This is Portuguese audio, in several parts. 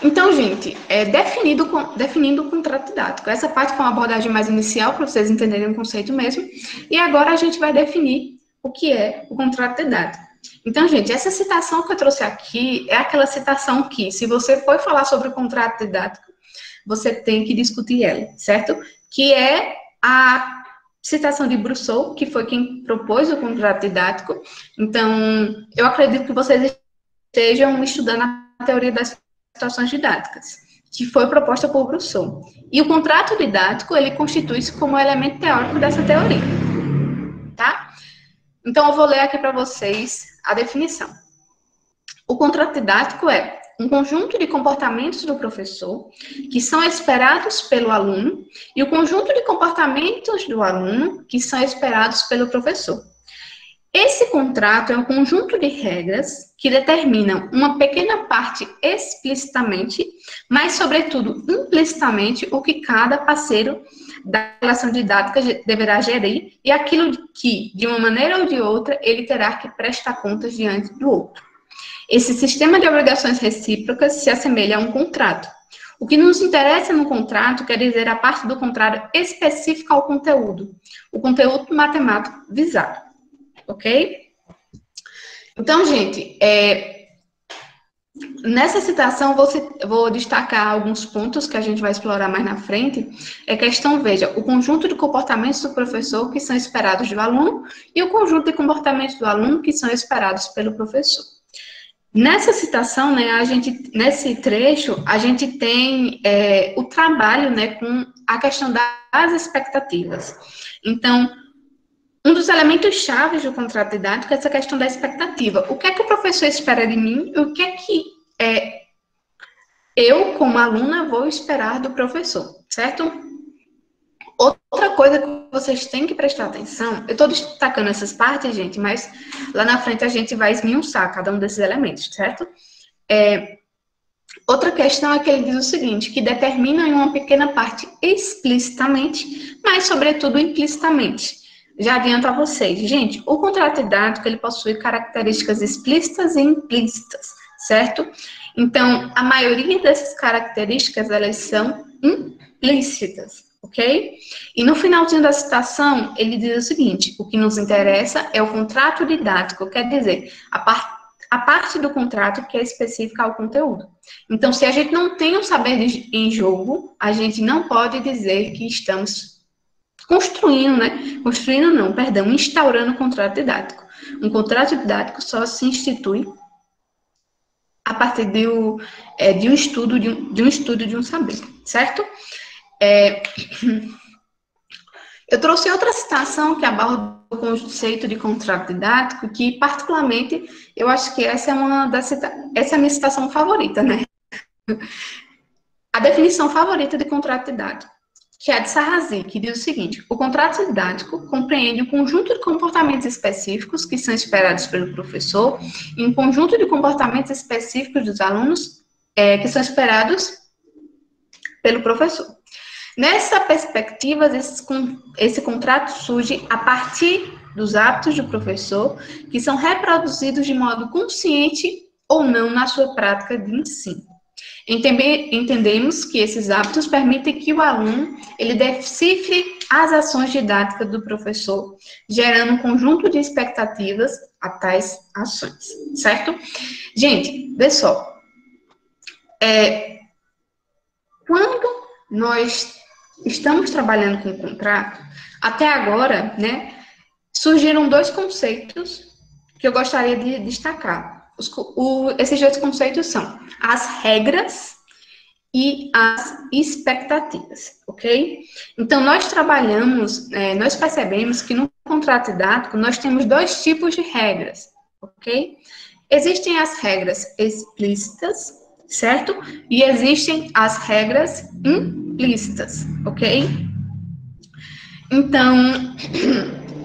Então, gente, definindo o contrato didático. Essa parte foi uma abordagem mais inicial, para vocês entenderem o conceito mesmo. E agora a gente vai definir o que é o contrato didático. Então, gente, essa citação que eu trouxe aqui é aquela citação que, se você for falar sobre o contrato didático, você tem que discutir ela, certo? Que é a citação de Brousseau, que foi quem propôs o contrato didático. Então, eu acredito que vocês estejam estudando a teoria das situações didáticas, que foi proposta por Brousseau. E o contrato didático, ele constitui-se como elemento teórico dessa teoria, tá? Então, eu vou ler aqui para vocês a definição. O contrato didático é um conjunto de comportamentos do professor que são esperados pelo aluno e o conjunto de comportamentos do aluno que são esperados pelo professor. Esse contrato é um conjunto de regras que determinam uma pequena parte explicitamente, mas, sobretudo, implicitamente, o que cada parceiro da relação didática deverá gerir e aquilo que, de uma maneira ou de outra, ele terá que prestar contas diante do outro. Esse sistema de obrigações recíprocas se assemelha a um contrato. O que nos interessa no contrato quer dizer a parte do contrato específica ao conteúdo, o conteúdo matemático visado. Ok? Então, gente, nessa citação vou destacar alguns pontos que a gente vai explorar mais na frente. É questão, veja, o conjunto de comportamentos do professor que são esperados do aluno e o conjunto de comportamentos do aluno que são esperados pelo professor. Nessa citação, né, nesse trecho, a gente tem o trabalho, né, com a questão das expectativas. Então, um dos elementos chaves do contrato didático é essa questão da expectativa. O que é que o professor espera de mim e o que é que eu, como aluna, vou esperar do professor, certo? Outra coisa que vocês têm que prestar atenção, eu estou destacando essas partes, gente, mas lá na frente a gente vai esmiuçar cada um desses elementos, certo? Outra questão é que ele diz o seguinte, que determina em uma pequena parte explicitamente, mas, sobretudo, implicitamente. Já adianto a vocês, gente, o contrato didático, ele possui características explícitas e implícitas, certo? Então, a maioria dessas características, elas são implícitas. Ok? E no finalzinho da citação, ele diz o seguinte, o que nos interessa é o contrato didático, quer dizer, a parte do contrato que é específica ao conteúdo. Então, se a gente não tem um saber em jogo, a gente não pode dizer que estamos construindo, né? Instaurando um contrato didático. Um contrato didático só se institui a partir de um estudo de um saber, certo? Eu trouxe outra citação que aborda o conceito de contrato didático, que, particularmente, eu acho que essa é a minha citação favorita, né? A definição favorita de contrato didático, que é a de Sarrazy, que diz o seguinte, o contrato didático compreende um conjunto de comportamentos específicos que são esperados pelo professor e um conjunto de comportamentos específicos dos alunos que são esperados pelo professor. Nessa perspectiva, esse contrato surge a partir dos hábitos do professor, que são reproduzidos de modo consciente ou não na sua prática de ensino. Entendemos que esses hábitos permitem que o aluno ele decifre as ações didáticas do professor, gerando um conjunto de expectativas a tais ações, certo? Gente, vê só. Quando nós estamos trabalhando com o contrato, até agora, né, surgiram dois conceitos que eu gostaria de destacar. Esses dois conceitos são as regras e as expectativas, ok? Então, nós percebemos que no contrato didático nós temos dois tipos de regras, ok? Existem as regras explícitas, certo? E existem as regras implícitas, ok? Então,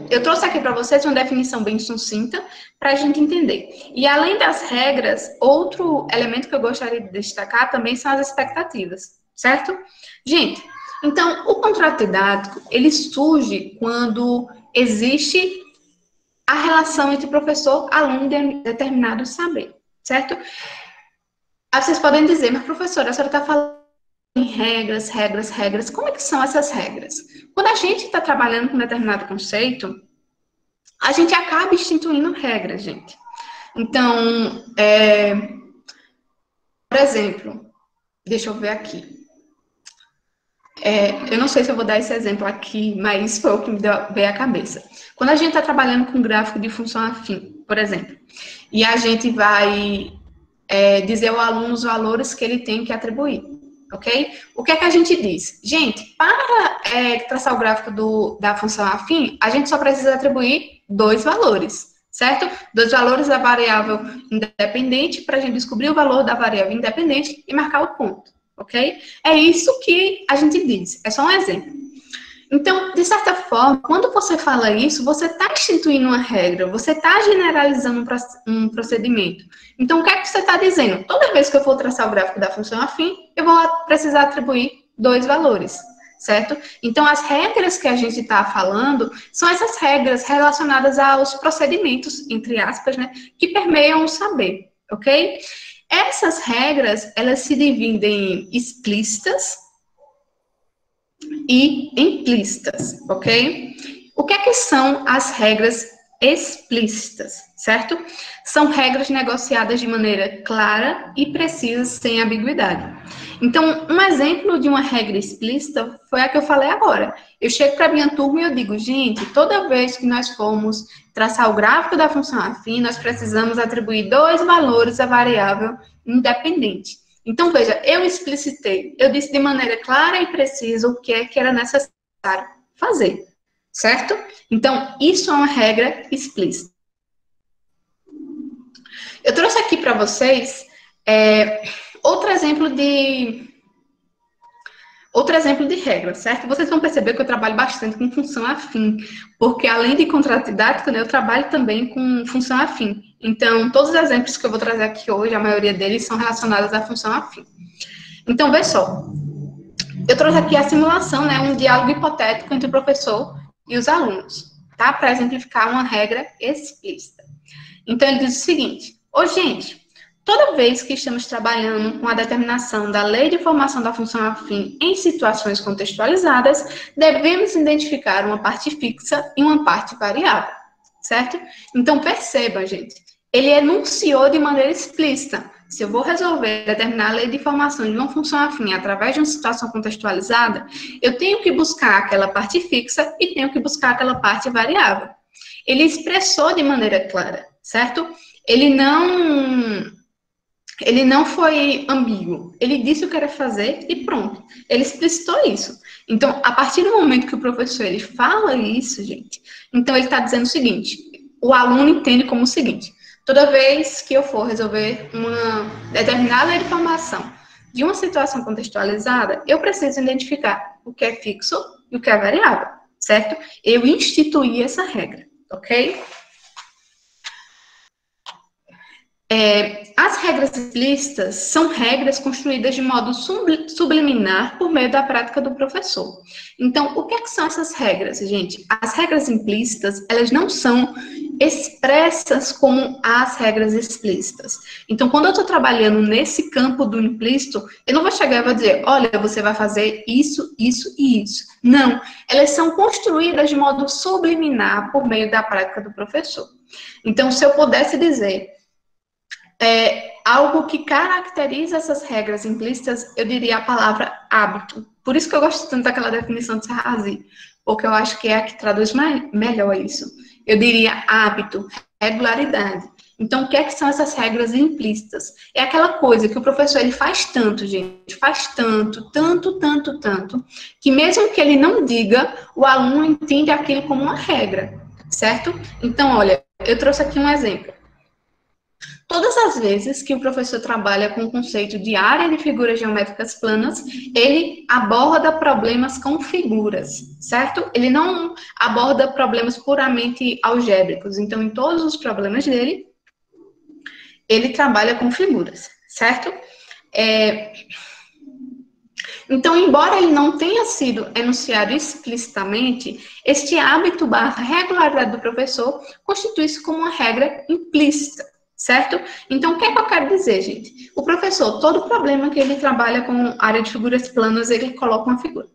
eu trouxe aqui para vocês uma definição bem sucinta para a gente entender. E além das regras, outro elemento que eu gostaria de destacar também são as expectativas, certo? Gente, então, o contrato didático, ele surge quando existe a relação entre professor e aluno de determinado saber, certo? Aí vocês podem dizer, mas professora, a senhora está falando em regras, regras, regras. Como é que são essas regras? Quando a gente está trabalhando com determinado conceito, a gente acaba instituindo regras, gente. Então, por exemplo, deixa eu ver aqui. Eu não sei se eu vou dar esse exemplo aqui, mas foi o que me veio à cabeça. Quando a gente está trabalhando com gráfico de função afim, por exemplo, e a gente vai dizer ao aluno os valores que ele tem que atribuir, ok? O que é que a gente diz? Gente, para traçar o gráfico da função afim, a gente só precisa atribuir 2 valores, certo? 2 valores da variável independente para a gente descobrir o valor da variável independente e marcar o ponto, ok? É isso que a gente diz, é só um exemplo. Então, de certa forma, quando você fala isso, você está instituindo uma regra, você está generalizando um procedimento. Então, o que é que você está dizendo? Toda vez que eu for traçar o gráfico da função afim, eu vou precisar atribuir 2 valores, certo? Então, as regras que a gente está falando são essas regras relacionadas aos procedimentos, entre aspas, né, que permeiam o saber, ok? Essas regras, elas se dividem em explícitas e implícitas, ok? O que é que são as regras explícitas, certo? São regras negociadas de maneira clara e precisa, sem ambiguidade. Então, um exemplo de uma regra explícita foi a que eu falei agora. Eu chego para a minha turma e eu digo, gente, toda vez que nós formos traçar o gráfico da função afim, nós precisamos atribuir 2 valores à variável independente. Então, veja, eu explicitei, eu disse de maneira clara e precisa o que é que era necessário fazer, certo? Então, isso é uma regra explícita. Eu trouxe aqui para vocês outro exemplo de regra, certo? Vocês vão perceber que eu trabalho bastante com função afim, porque além de contrato didático, né, eu trabalho também com função afim. Então, todos os exemplos que eu vou trazer aqui hoje, a maioria deles são relacionados à função afim. Então, vê só. Eu trouxe aqui a simulação, né, um diálogo hipotético entre o professor e os alunos, tá? Para exemplificar uma regra explícita. Então, ele diz o seguinte: gente, toda vez que estamos trabalhando com a determinação da lei de formação da função afim em situações contextualizadas, devemos identificar uma parte fixa e uma parte variável, certo? Então, perceba, gente, ele enunciou de maneira explícita. Se eu vou resolver determinar a lei de formação de uma função afim através de uma situação contextualizada, eu tenho que buscar aquela parte fixa e tenho que buscar aquela parte variável. Ele expressou de maneira clara, certo? Ele não foi ambíguo. Ele disse o que era fazer e pronto. Ele explicitou isso. Então, a partir do momento que o professor ele fala isso, gente, então ele está dizendo o seguinte: o aluno entende como o seguinte: toda vez que eu for resolver uma determinada lei de formação de uma situação contextualizada, eu preciso identificar o que é fixo e o que é variável, certo? Eu instituí essa regra, ok? As regras explícitas são regras construídas de modo subliminar por meio da prática do professor. Então, o que é que são essas regras, gente? As regras implícitas, elas não são expressas como as regras explícitas. Então, quando eu estou trabalhando nesse campo do implícito, eu não vou chegar e vou dizer, olha, você vai fazer isso, isso e isso. Não, elas são construídas de modo subliminar por meio da prática do professor. Então, se eu pudesse dizer algo que caracteriza essas regras implícitas, eu diria a palavra hábito. Por isso que eu gosto tanto daquela definição de Serrazi, porque eu acho que é a que traduz melhor isso. Eu diria hábito, regularidade. Então, o que é que são essas regras implícitas? É aquela coisa que o professor ele faz tanto, gente, faz tanto, que mesmo que ele não diga, o aluno entende aquilo como uma regra, certo? Então, olha, eu trouxe aqui um exemplo. Todas as vezes que o professor trabalha com o conceito de área de figuras geométricas planas, ele aborda problemas com figuras, certo? Ele não aborda problemas puramente algébricos. Então, em todos os problemas dele, ele trabalha com figuras, certo? Então, embora ele não tenha sido enunciado explicitamente, este hábito / regularidade do professor constitui-se como uma regra implícita, certo? Então, o que é que eu quero dizer, gente? O professor, todo problema que ele trabalha com área de figuras planas, ele coloca uma figura.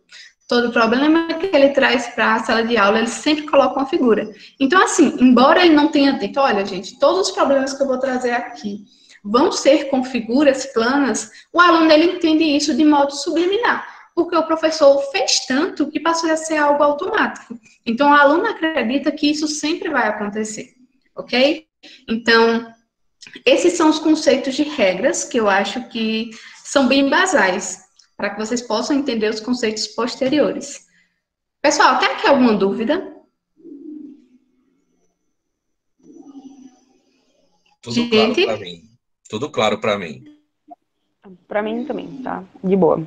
Todo problema que ele traz para a sala de aula, ele sempre coloca uma figura. Então, assim, embora ele não tenha dito, olha, gente, todos os problemas que eu vou trazer aqui vão ser com figuras planas, o aluno, ele entende isso de modo subliminar, porque o professor fez tanto que passou a ser algo automático. Então, o aluno acredita que isso sempre vai acontecer, ok? Então, esses são os conceitos de regras que eu acho que são bem basais, para que vocês possam entender os conceitos posteriores. Pessoal, tem aqui alguma dúvida? Tudo claro para mim. Tudo claro para mim. Para mim também, tá? De boa.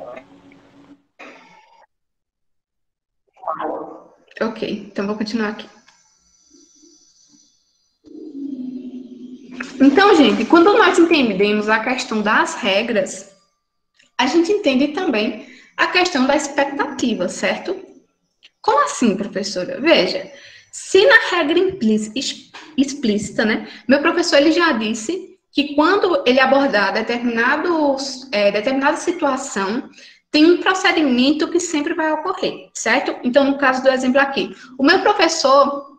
Ok, então vou continuar aqui. Então, gente, quando nós entendemos a questão das regras, a gente entende também a questão da expectativa, certo? Como assim, professora? Veja, se na regra explícita, né, meu professor ele já disse que quando ele abordar determinada situação, tem um procedimento que sempre vai ocorrer, certo? Então, no caso do exemplo aqui, o meu professor,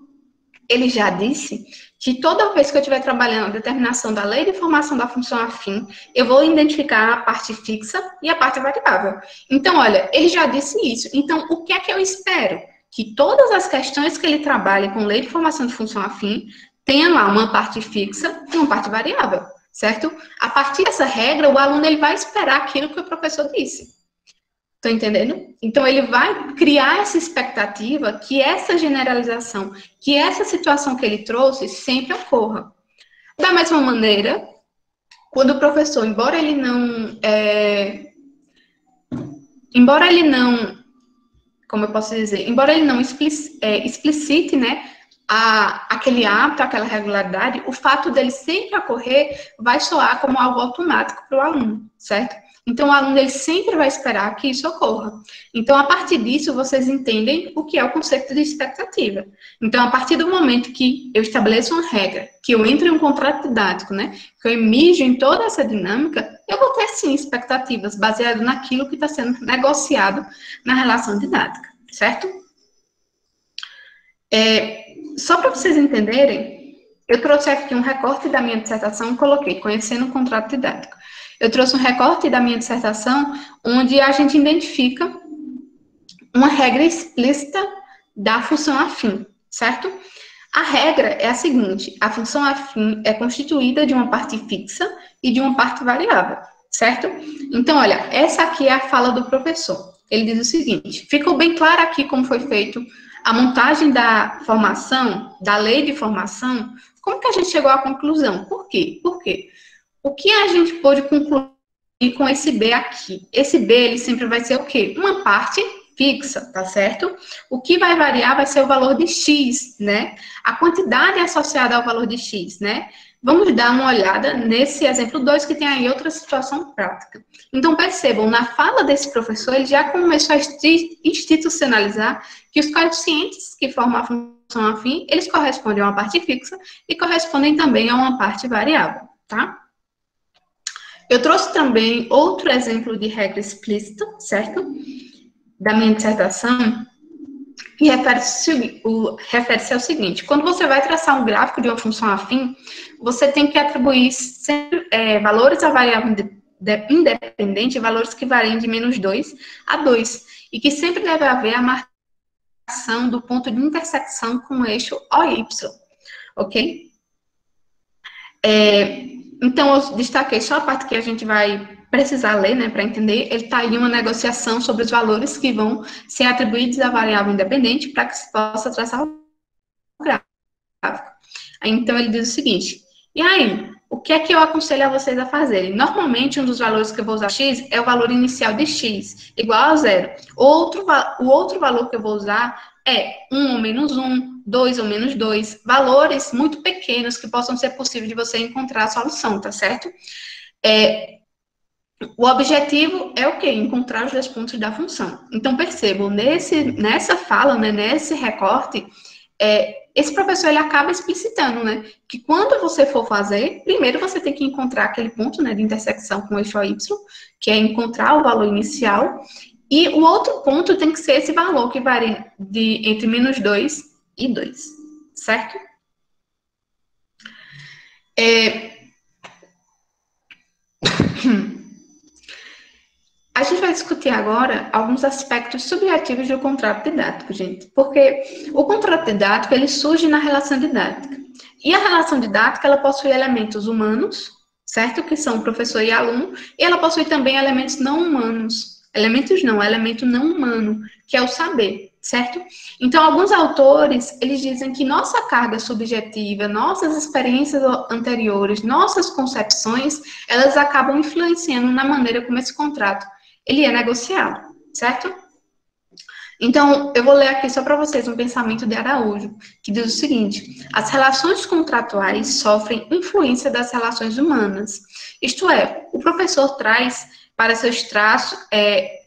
ele já disse que toda vez que eu estiver trabalhando a determinação da lei de formação da função afim, eu vou identificar a parte fixa e a parte variável. Então, olha, ele já disse isso. Então, o que é que eu espero? Que todas as questões que ele trabalhe com lei de formação de função afim tenham lá uma parte fixa e uma parte variável, certo? A partir dessa regra, o aluno ele vai esperar aquilo que o professor disse. Estão entendendo? Então, ele vai criar essa expectativa que essa generalização, que essa situação que ele trouxe sempre ocorra. Da mesma maneira, quando o professor, embora ele não, como eu posso dizer, embora ele não explicite, né, aquele hábito, aquela regularidade, o fato dele sempre ocorrer vai soar como algo automático para o aluno, certo? Então, o aluno ele sempre vai esperar que isso ocorra. Então, a partir disso, vocês entendem o que é o conceito de expectativa. Então, a partir do momento que eu estabeleço uma regra, que eu entro em um contrato didático, né, que eu emijo em toda essa dinâmica, eu vou ter, sim, expectativas baseadas naquilo que está sendo negociado na relação didática, certo? Só para vocês entenderem, eu trouxe aqui um recorte da minha dissertação e coloquei conhecendo o contrato didático. Eu trouxe um recorte da minha dissertação onde a gente identifica uma regra explícita da função afim, certo? A regra é a seguinte: a função afim é constituída de uma parte fixa e de uma parte variável, certo? Então, olha, essa aqui é a fala do professor. Ele diz o seguinte: ficou bem claro aqui como foi feito a montagem da formação, da lei de formação. Como que a gente chegou à conclusão? Por quê? Por quê? O que a gente pôde concluir com esse B aqui? Esse B, ele sempre vai ser o quê? Uma parte fixa, tá certo? O que vai variar vai ser o valor de X, né? A quantidade associada ao valor de X, né? Vamos dar uma olhada nesse exemplo 2, que tem aí outra situação prática. Então, percebam, na fala desse professor, ele já começou a institucionalizar que os coeficientes que formam a função afim, eles correspondem a uma parte fixa e correspondem também a uma parte variável, tá? Eu trouxe também outro exemplo de regra explícita, certo? Da minha dissertação, e refere-se ao seguinte: quando você vai traçar um gráfico de uma função afim, você tem que atribuir sempre, valores à variável independente, valores que variem de -2 a 2, e que sempre deve haver a marcação do ponto de intersecção com o eixo OY, ok? Então, eu destaquei só a parte que a gente vai precisar ler, né, para entender. Ele está aí uma negociação sobre os valores que vão ser atribuídos à variável independente para que se possa traçar o gráfico. Então, ele diz o seguinte: e aí, o que é que eu aconselho a vocês a fazerem? Normalmente, um dos valores que eu vou usar x é o valor inicial de x, igual a 0. O outro valor que eu vou usar é 1 ou -1, 2 ou -2, valores muito pequenos que possam ser possível de você encontrar a solução, tá certo? O objetivo é o quê? Encontrar os dois pontos da função. Então, percebam, nessa fala, né, nesse recorte, esse professor ele acaba explicitando, né, que quando você for fazer, primeiro você tem que encontrar aquele ponto, né, de intersecção com o eixo Y, que é encontrar o valor inicial, e o outro ponto tem que ser esse valor que varia entre -2 e 2, certo? A gente vai discutir agora alguns aspectos subjetivos do contrato didático, gente. Porque o contrato didático, ele surge na relação didática. E a relação didática, ela possui elementos humanos, certo? Que são professor e aluno. E ela possui também elementos não humanos. Elemento não humano, que é o saber, certo? Então, alguns autores, eles dizem que nossa carga subjetiva, nossas experiências anteriores, nossas concepções, elas acabam influenciando na maneira como esse contrato ele é negociado, certo? Então, eu vou ler aqui só para vocês um pensamento de Araújo, que diz o seguinte: as relações contratuais sofrem influência das relações humanas. Isto é, o professor traz para seus traços,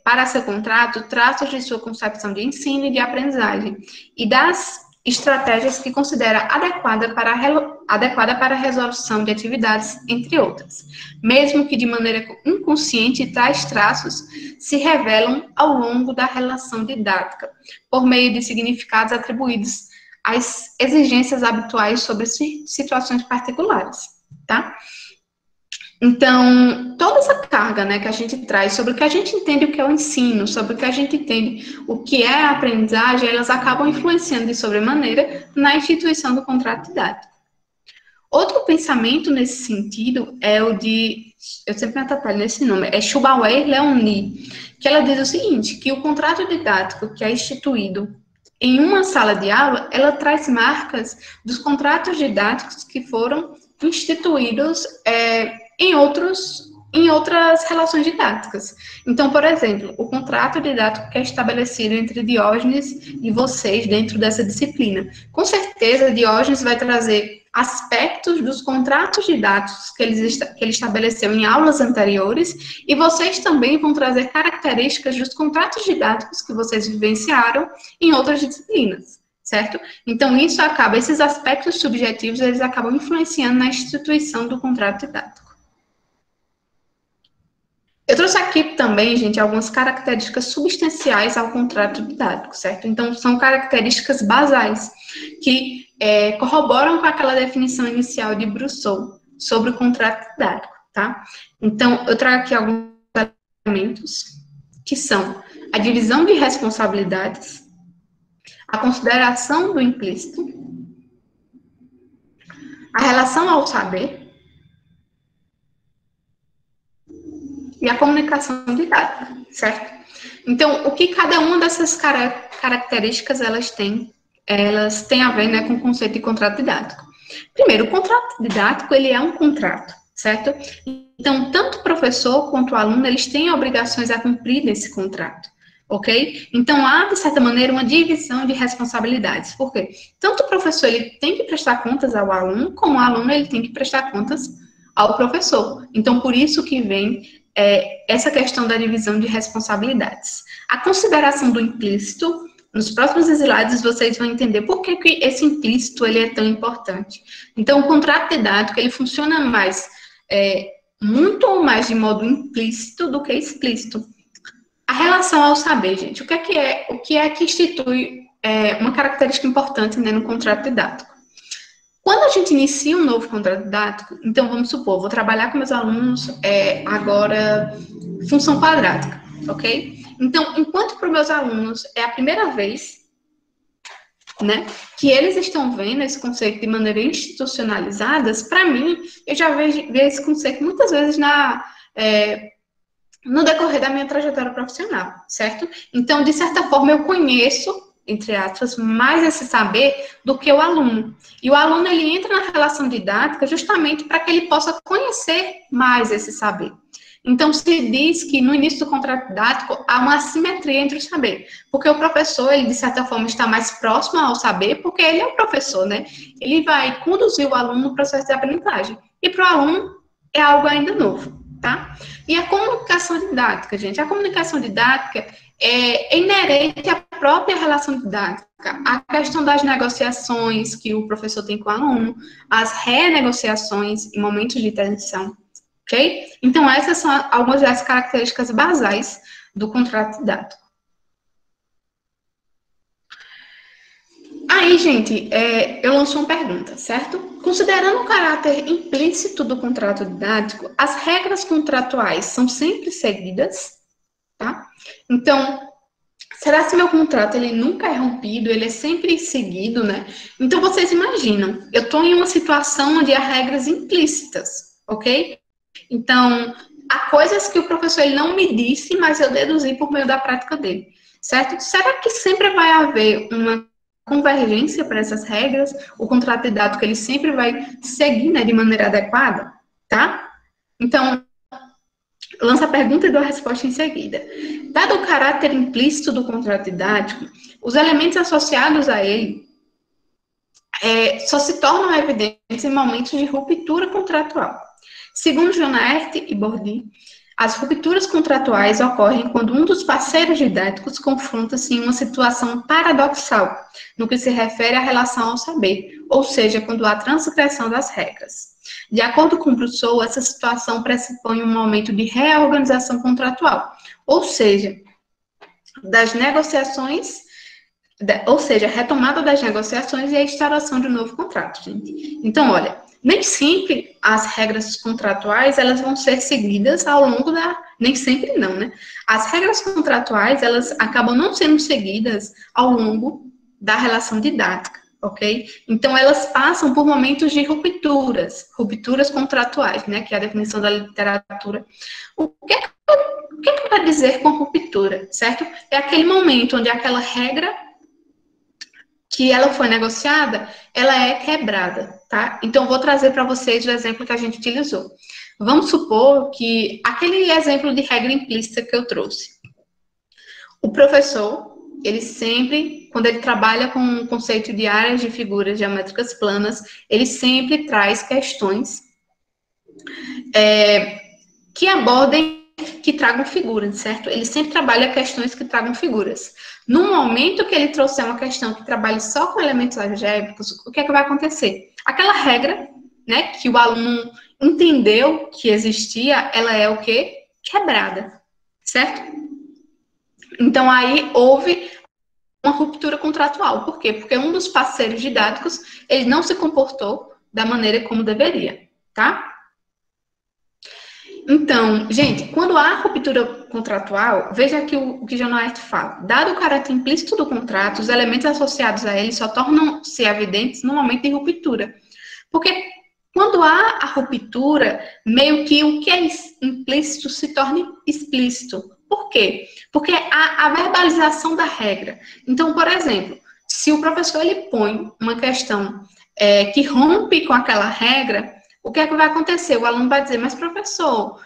para seu contrato, traços de sua concepção de ensino e de aprendizagem, e das estratégias que considera adequada para a resolução de atividades, entre outras. Mesmo que de maneira inconsciente, tais traços se revelam ao longo da relação didática, por meio de significados atribuídos às exigências habituais sobre situações particulares, tá? Então, toda essa carga, né, que a gente traz sobre o que a gente entende o que é o ensino, sobre o que a gente entende o que é a aprendizagem, elas acabam influenciando de sobremaneira na instituição do contrato didático. Outro pensamento nesse sentido é o de, eu sempre me atrapalho nesse nome, é Chubauer-Leoni, que ela diz o seguinte, que o contrato didático que é instituído em uma sala de aula, ela traz marcas dos contratos didáticos que foram instituídos em outras relações didáticas. Então, por exemplo, o contrato didático que é estabelecido entre Diógenes e vocês dentro dessa disciplina. Com certeza, Diógenes vai trazer aspectos dos contratos didáticos que ele estabeleceu em aulas anteriores, e vocês também vão trazer características dos contratos didáticos que vocês vivenciaram em outras disciplinas, certo? Então, esses aspectos subjetivos, eles acabam influenciando na instituição do contrato didático. Eu trouxe aqui também, gente, algumas características substanciais ao contrato didático, certo? Então, são características basais que corroboram com aquela definição inicial de Brousseau sobre o contrato didático, tá? Então, eu trago aqui alguns elementos que são a divisão de responsabilidades, a consideração do implícito, a relação ao saber e a comunicação didática, certo? Então, o que cada uma dessas características elas têm a ver, né, com o conceito de contrato didático. Primeiro, o contrato didático, ele é um contrato, certo? Então, tanto o professor quanto o aluno, eles têm obrigações a cumprir nesse contrato, ok? Então, há, de certa maneira, uma divisão de responsabilidades. Por quê? Tanto o professor, ele tem que prestar contas ao aluno, como o aluno, ele tem que prestar contas ao professor. Então, por isso que vem essa questão da divisão de responsabilidades. A consideração do implícito, nos próximos slides vocês vão entender por que esse implícito ele é tão importante. Então, o contrato didático, ele funciona muito mais de modo implícito do que explícito. A relação ao saber, gente, o que é que institui uma característica importante, né, no contrato didático? Quando a gente inicia um novo contrato didático, então vamos supor, vou trabalhar com meus alunos agora função quadrática, ok? Então, enquanto para os meus alunos é a primeira vez, né, que eles estão vendo esse conceito de maneira institucionalizada, para mim, eu já vejo esse conceito muitas vezes no decorrer da minha trajetória profissional, certo? Então, de certa forma, eu conheço, entre aspas, mais esse saber do que o aluno. E o aluno, ele entra na relação didática justamente para que ele possa conhecer mais esse saber. Então, se diz que no início do contrato didático há uma assimetria entre o saber, porque o professor, ele de certa forma está mais próximo ao saber, porque ele é o professor, né? Ele vai conduzir o aluno no processo de aprendizagem. E para o aluno é algo ainda novo, tá? E a comunicação didática, gente, a comunicação didática, é inerente à própria relação didática, a questão das negociações que o professor tem com o aluno, as renegociações em momentos de tensão, ok? Então, essas são algumas das características basais do contrato didático. Aí, gente, eu lanço uma pergunta, certo? Considerando o caráter implícito do contrato didático, as regras contratuais são sempre seguidas, tá? Então, será que meu contrato ele nunca é rompido, ele é sempre seguido, né? Então, vocês imaginam, eu estou em uma situação onde há regras implícitas, ok? Então, há coisas que o professor ele não me disse, mas eu deduzi por meio da prática dele, certo? Será que sempre vai haver uma convergência para essas regras? O contrato didático ele sempre vai seguir, né, de maneira adequada, tá? Então, lança a pergunta e dou a resposta em seguida. Dado o caráter implícito do contrato didático, os elementos associados a ele só se tornam evidentes em momentos de ruptura contratual. Segundo Jonaert e Bourdieu, as rupturas contratuais ocorrem quando um dos parceiros didáticos confronta-se em uma situação paradoxal, no que se refere à relação ao saber, ou seja, quando há transgressão das regras. De acordo com Rousseau, essa situação pressupõe um momento de reorganização contratual, ou seja, das negociações, ou seja, retomada das negociações e a instauração de um novo contrato, gente. Então, olha, nem sempre as regras contratuais, elas vão ser seguidas ao longo nem sempre não, né? As regras contratuais, elas acabam não sendo seguidas ao longo da relação didática, ok? Então, elas passam por momentos de rupturas contratuais, né? Que é a definição da literatura. O que quer dizer com ruptura, certo? É aquele momento onde aquela regra que ela foi negociada, ela é quebrada, tá? Então, vou trazer para vocês o exemplo que a gente utilizou. Vamos supor que aquele exemplo de regra implícita que eu trouxe. O professor, ele sempre, quando ele trabalha com o conceito de áreas de figuras geométricas planas, ele sempre traz questões que abordem, que tragam figuras, certo? Ele sempre trabalha questões que tragam figuras. No momento que ele trouxer uma questão que trabalhe só com elementos algébricos, o que é que vai acontecer? Aquela regra, né, que o aluno entendeu que existia, ela é o quê? Quebrada, certo? Então, aí houve uma ruptura contratual. Por quê? Porque um dos parceiros didáticos, ele não se comportou da maneira como deveria, tá? Então, gente, quando há ruptura contratual, veja aqui o que Jonaert fala. Dado o caráter implícito do contrato, os elementos associados a ele só tornam-se evidentes no momento de ruptura. Porque quando há a ruptura, meio que o que é implícito se torna explícito. Por quê? Porque há a verbalização da regra. Então, por exemplo, se o professor ele põe uma questão que rompe com aquela regra, o que é que vai acontecer? O aluno vai dizer, mas professor,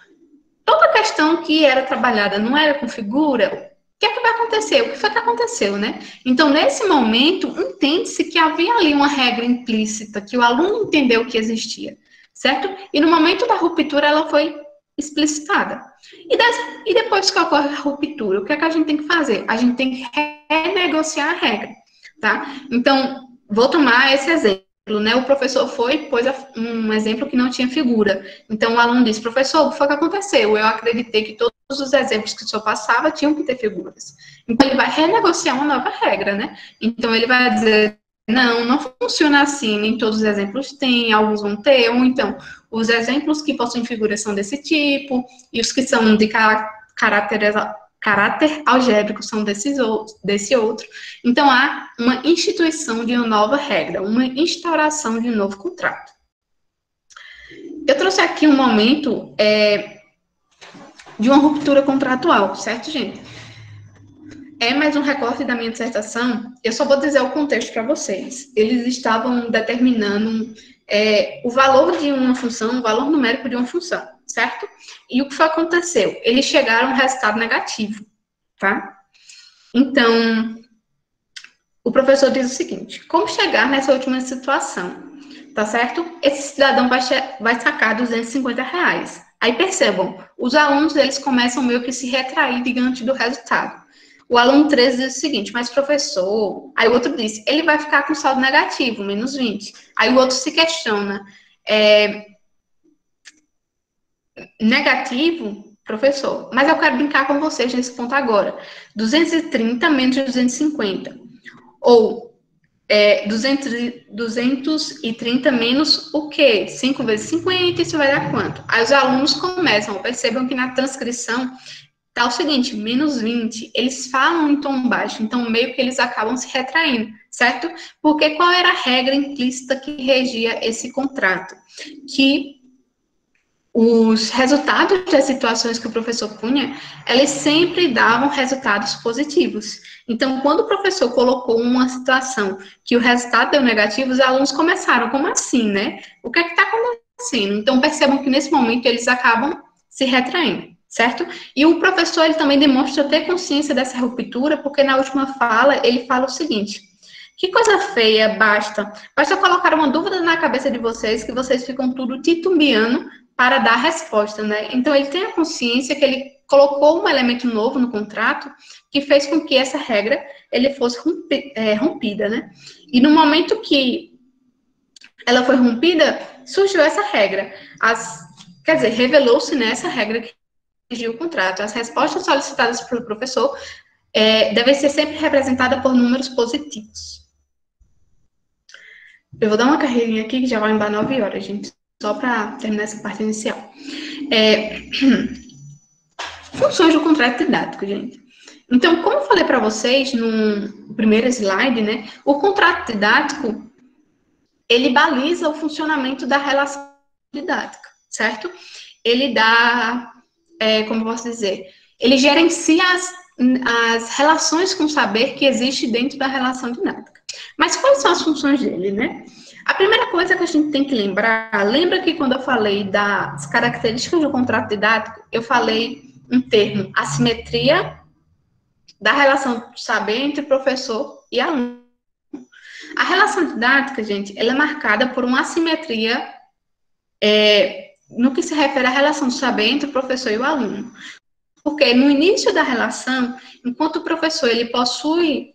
toda questão que era trabalhada não era com figura, o que é que vai acontecer? O que foi que aconteceu, né? Então, nesse momento, entende-se que havia ali uma regra implícita, que o aluno entendeu que existia, certo? E no momento da ruptura, ela foi explicitada. E depois que ocorre a ruptura, o que é que a gente tem que fazer? A gente tem que renegociar a regra, tá? Então, vou tomar esse exemplo. Né, o professor pôs um exemplo que não tinha figura. Então, o aluno disse, professor, o que foi que aconteceu? Eu acreditei que todos os exemplos que o senhor passava tinham que ter figuras. Então, ele vai renegociar uma nova regra, né? Então, ele vai dizer, não funciona assim, nem todos os exemplos têm, alguns vão ter, ou então, os exemplos que possuem figuras são desse tipo, e os que são de caráter algébrico são desse outro. Então, há uma instituição de uma nova regra, uma instauração de um novo contrato. Eu trouxe aqui um momento de uma ruptura contratual, certo, gente? É mais um recorte da minha dissertação. Eu só vou dizer o contexto para vocês. Eles estavam determinando o valor de uma função, o valor numérico de uma função, certo? E o que foi que aconteceu? Eles chegaram a um resultado negativo, tá? Então, o professor diz o seguinte, como chegar nessa última situação, tá certo? Esse cidadão vai sacar R$250. Aí percebam, os alunos, eles começam meio que se retrair diante do resultado. O aluno 13 diz o seguinte, mas professor... Aí o outro diz, ele vai ficar com saldo negativo, menos 20. Aí o outro se questiona, negativo, professor, mas eu quero brincar com vocês nesse ponto agora. 230 menos 250. Ou 230 menos o quê? 5 vezes 50, isso vai dar quanto? Aí os alunos começam, percebam que na transcrição tá o seguinte, menos 20, eles falam em tom baixo, então meio que eles acabam se retraindo, certo? Porque qual era a regra implícita que regia esse contrato? Que os resultados das situações que o professor punha, eles sempre davam resultados positivos. Então, quando o professor colocou uma situação que o resultado deu negativo, os alunos começaram, como assim, né? O que é que está acontecendo? Então, percebam que nesse momento eles acabam se retraindo, certo? E o professor, ele também demonstra ter consciência dessa ruptura, porque na última fala, ele fala o seguinte: que coisa feia, basta colocar uma dúvida na cabeça de vocês, que vocês ficam tudo titubeando para dar resposta, né? Então, ele tem a consciência que ele colocou um elemento novo no contrato que fez com que essa regra ele fosse rompida, né? E no momento que ela foi rompida, surgiu essa regra. Quer dizer, revelou-se nessa regra que regiu o contrato. As respostas solicitadas pelo professor devem ser sempre representadas por números positivos. Eu vou dar uma carreirinha aqui que já vai dar 9 horas, gente. Só para terminar essa parte inicial. Funções do contrato didático, gente. Então, como eu falei para vocês no primeiro slide, né, o contrato didático, ele baliza o funcionamento da relação didática, certo? Ele dá, como eu posso dizer, ele gerencia as relações com o saber que existe dentro da relação didática. Mas quais são as funções dele, né? A primeira coisa que a gente tem que lembrar, lembra que quando eu falei das características do contrato didático, eu falei um termo, assimetria da relação do saber entre professor e aluno. A relação didática, gente, ela é marcada por uma assimetria no que se refere à relação do saber entre o professor e o aluno. Porque no início da relação, enquanto o professor ele possui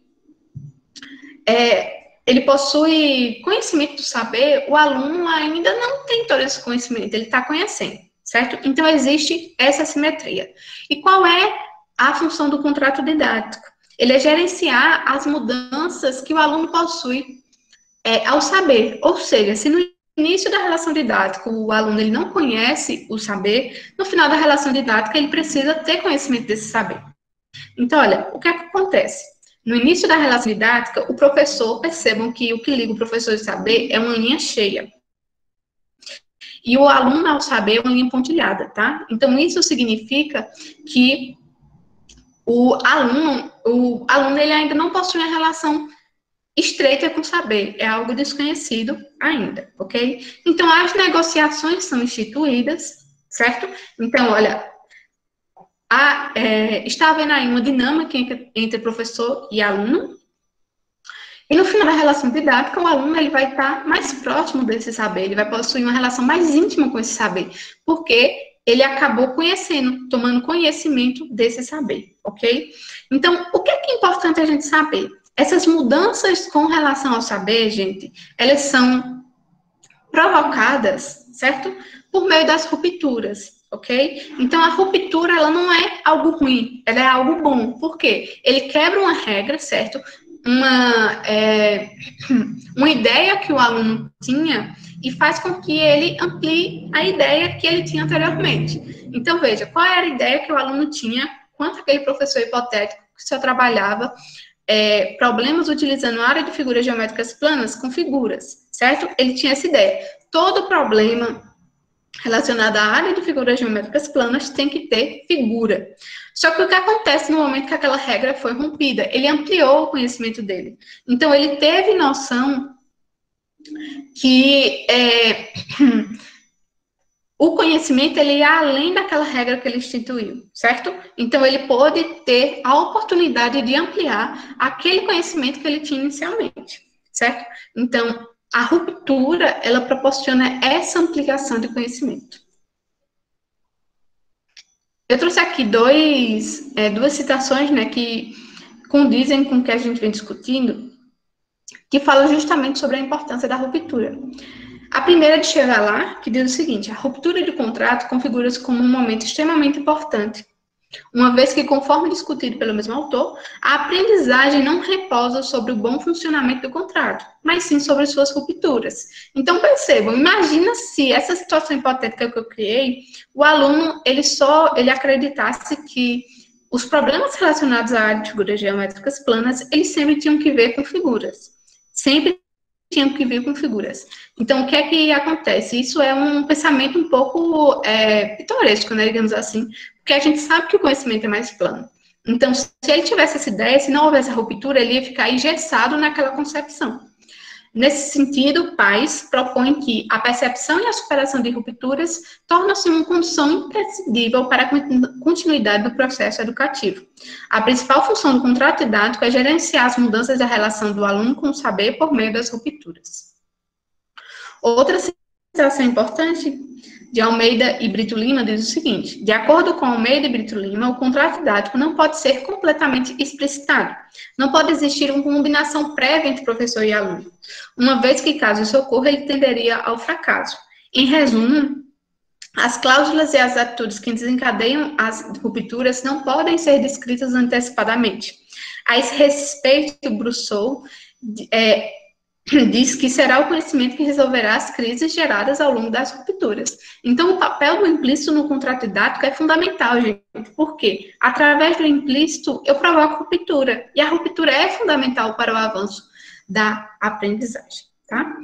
conhecimento do saber, o aluno ainda não tem todo esse conhecimento, ele está conhecendo, certo? Então, existe essa assimetria. E qual é a função do contrato didático? Ele é gerenciar as mudanças que o aluno possui ao saber. Ou seja, se no início da relação didática o aluno ele não conhece o saber, no final da relação didática ele precisa ter conhecimento desse saber. Então, olha, o que é que acontece? No início da relação didática, o professor, percebam que o que liga o professor e saber é uma linha cheia. E o aluno ao saber é uma linha pontilhada, tá? Então, isso significa que o aluno ele ainda não possui uma relação estreita com o saber, é algo desconhecido ainda, ok? Então, as negociações são instituídas, certo? Então, olha, está havendo aí uma dinâmica entre professor e aluno, e no final da relação didática, o aluno ele vai estar mais próximo desse saber, ele vai possuir uma relação mais íntima com esse saber, porque ele acabou conhecendo, tomando conhecimento desse saber, ok? Então, o que é importante a gente saber? Essas mudanças com relação ao saber, gente, elas são provocadas, certo? Por meio das rupturas, ok? Então, a ruptura, ela não é algo ruim, ela é algo bom. Por quê? Ele quebra uma regra, certo? Uma ideia que o aluno tinha e faz com que ele amplie a ideia que ele tinha anteriormente. Então, veja, qual era a ideia que o aluno tinha quanto aquele professor hipotético que só trabalhava problemas utilizando a área de figuras geométricas planas com figuras, certo? Ele tinha essa ideia. Todo problema relacionado à área de figuras geométricas planas tem que ter figura. Só que o que acontece no momento que aquela regra foi rompida? Ele ampliou o conhecimento dele. Então, ele teve noção que o conhecimento ele ia além daquela regra que ele instituiu, certo? Então, ele pôde ter a oportunidade de ampliar aquele conhecimento que ele tinha inicialmente, certo? Então, a ruptura, ela proporciona essa ampliação de conhecimento. Eu trouxe aqui duas citações, né, que condizem com o que a gente vem discutindo, que falam justamente sobre a importância da ruptura. A primeira de chegar lá, que diz o seguinte: a ruptura de contrato configura-se como um momento extremamente importante, uma vez que, conforme discutido pelo mesmo autor, a aprendizagem não repousa sobre o bom funcionamento do contrato, mas sim sobre suas rupturas. Então, percebam, imagina se essa situação hipotética que eu criei, o aluno, ele acreditasse que os problemas relacionados à área de figuras geométricas planas, eles sempre tinham que ver com figuras. Sempre tinham que ver com figuras. Então, o que é que acontece? Isso é um pensamento um pouco pitoresco, né, digamos assim, porque a gente sabe que o conhecimento é mais plano. Então, se ele tivesse essa ideia, se não houvesse a ruptura, ele ia ficar engessado naquela concepção. Nesse sentido, Pais propõe que a percepção e a superação de rupturas tornam-se uma condição imprescindível para a continuidade do processo educativo. A principal função do contrato didático é gerenciar as mudanças da relação do aluno com o saber por meio das rupturas. Outra citação importante de Almeida e Brito Lima diz o seguinte: de acordo com Almeida e Brito Lima, o contrato didático não pode ser completamente explicitado. Não pode existir uma combinação prévia entre professor e aluno, uma vez que, caso isso ocorra, ele tenderia ao fracasso. Em resumo, as cláusulas e as atitudes que desencadeiam as rupturas não podem ser descritas antecipadamente. A esse respeito, Brousseau diz que será o conhecimento que resolverá as crises geradas ao longo das rupturas. Então, o papel do implícito no contrato didático é fundamental, gente. Por quê? Através do implícito, eu provoco ruptura. E a ruptura é fundamental para o avanço da aprendizagem, tá?